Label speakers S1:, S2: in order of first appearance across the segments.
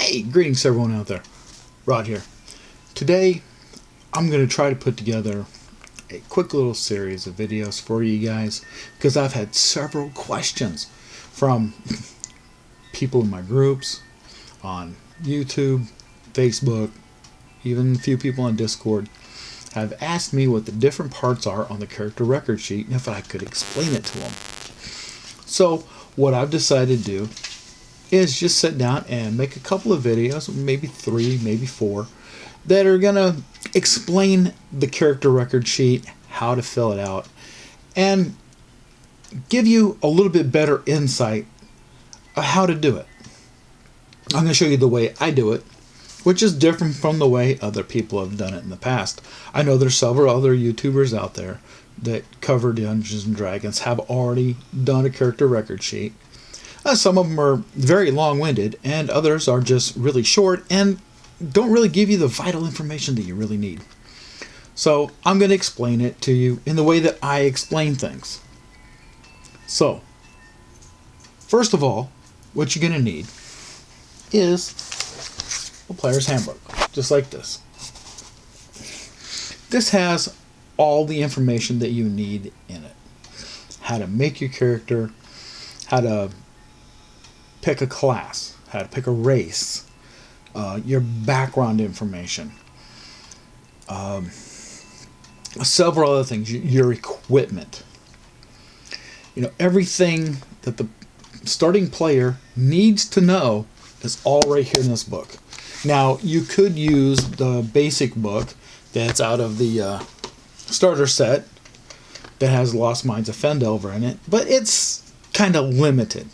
S1: Hey, greetings to everyone out there. Rod here. Today, I'm going to try to put together a quick little series of videos for you guys because I've had several questions from people in my groups, on YouTube, Facebook, even a few people on Discord have asked me what the different parts are on the character record sheet and if I could explain it to them. So, what I've decided to do is just sit down and make a couple of videos, maybe 3, maybe 4, that are going to explain the character record sheet, how to fill it out, and give you a little bit better insight of how to do it. I'm going to show you the way I do it, which is different from the way other people have done it in the past. I know there's several other YouTubers out there that cover Dungeons and Dragons have already done a character record sheet. Some of them are very long-winded, and others are just really short and don't really give you the vital information that you really need. So I'm going to explain it to you in the way that I explain things. So, first of all, what you're going to need is a Player's Handbook, just like this. This has all the information that you need in it. How to make your character, how to pick a class, how to pick a race, your background information, several other things, your equipment. Everything that the starting player needs to know is all right here in this book. Now, you could use the basic book that's out of the starter set that has Lost Mines of Fendelver in it, but it's kind of limited.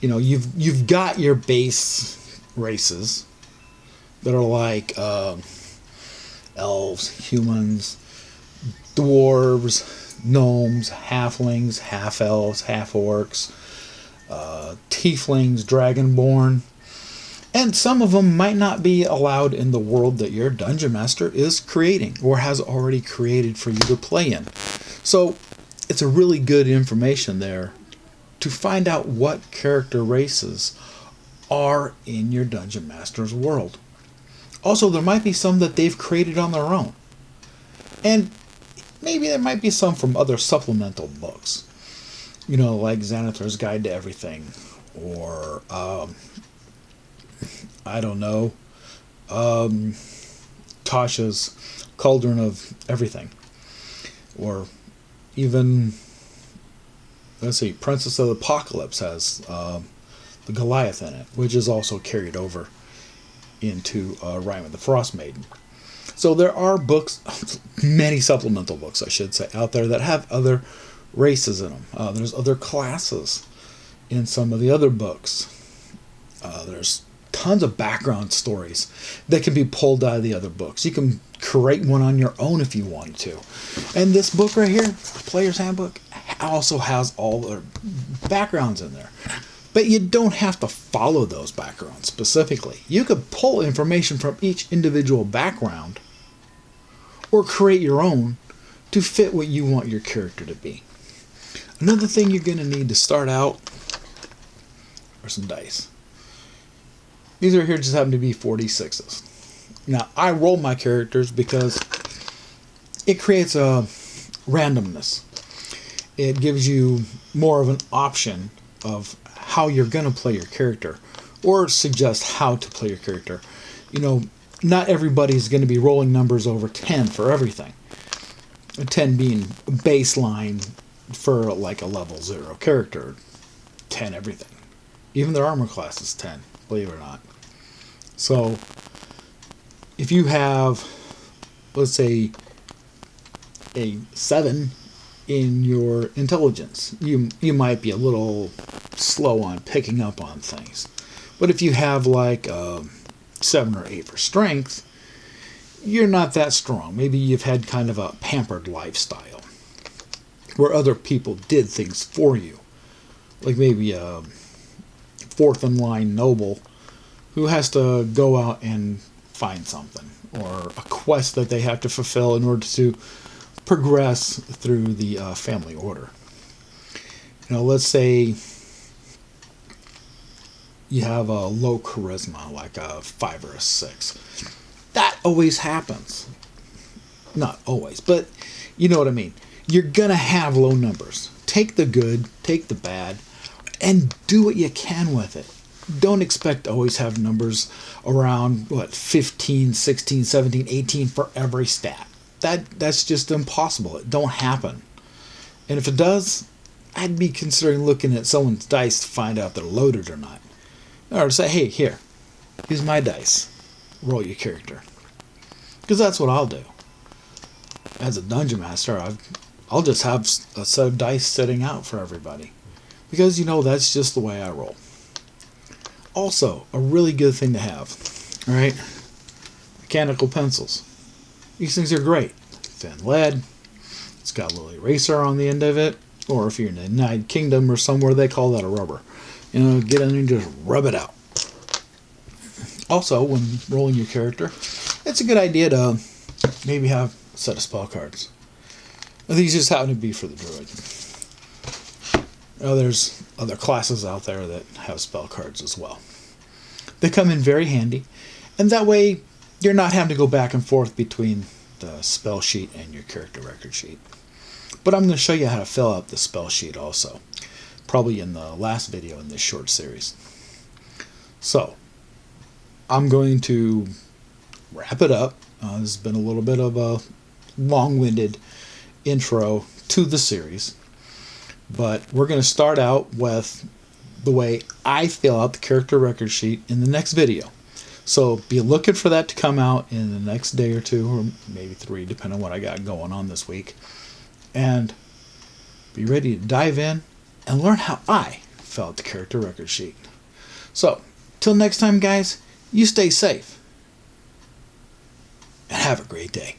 S1: You've got your base races that are like elves, humans, dwarves, gnomes, halflings, half-elves, half-orcs, tieflings, dragonborn, and some of them might not be allowed in the world that your dungeon master is creating or has already created for you to play in. So it's a really good information there to find out what character races are in your Dungeon Master's world. Also, there might be some that they've created on their own. And maybe there might be some from other supplemental books. Like Xanathar's Guide to Everything. Or, Tasha's Cauldron of Everything. Or even, Princess of the Apocalypse has the Goliath in it, which is also carried over into Rime of the Frost Maiden. So there are books, many supplemental books, I should say, out there that have other races in them. There's other classes in some of the other books. There's tons of background stories that can be pulled out of the other books. You can create one on your own if you wanted to. And this book right here, Player's Handbook, also has all the backgrounds in there. But you don't have to follow those backgrounds specifically. You could pull information from each individual background or create your own to fit what you want your character to be. Another thing you're going to need to start out are some dice. These are here just happen to be 46s. Now, I roll my characters because it creates a randomness. It gives you more of an option of how you're going to play your character or suggest how to play your character. Not everybody's going to be rolling numbers over 10 for everything. 10 being baseline for like a level 0 character. 10 everything. Even their armor class is 10, believe it or not. So, if you have, let's say, a 7 in your intelligence, you might be a little slow on picking up on things. But if you have like 7 or 8 for strength, you're not that strong. Maybe you've had kind of a pampered lifestyle where other people did things for you. Like maybe a 4th in line noble who has to go out and find something, or a quest that they have to fulfill in order to progress through the family order. Let's say you have a low charisma, like a 5 or a 6. That always happens. Not always, but you know what I mean. You're going to have low numbers. Take the good, take the bad, and do what you can with it. Don't expect to always have numbers around, 15, 16, 17, 18 for every stat. That's just impossible. It don't happen. And if it does, I'd be considering looking at someone's dice to find out if they're loaded or not. Or say, hey, here's my dice. Roll your character. Because that's what I'll do. As a dungeon master, I'll just have a set of dice sitting out for everybody. Because, that's just the way I roll. Also, a really good thing to have. Alright? Mechanical pencils. These things are great. Thin lead. It's got a little eraser on the end of it. Or if you're in the United Kingdom or somewhere, they call that a rubber. Get in and just rub it out. Also, when rolling your character, it's a good idea to maybe have a set of spell cards. These just happen to be for the druid. There's other classes out there that have spell cards as well. They come in very handy, and that way you're not having to go back and forth between the spell sheet and your character record sheet. But I'm going to show you how to fill out the spell sheet also, probably in the last video in this short series. So, I'm going to wrap it up. This has been a little bit of a long-winded intro to the series, but we're going to start out with the way I fill out the character record sheet in the next video. So be looking for that to come out in the next day or 2, or maybe 3, depending on what I got going on this week. And be ready to dive in and learn how I fill out the character record sheet. So, till next time, guys, you stay safe and have a great day.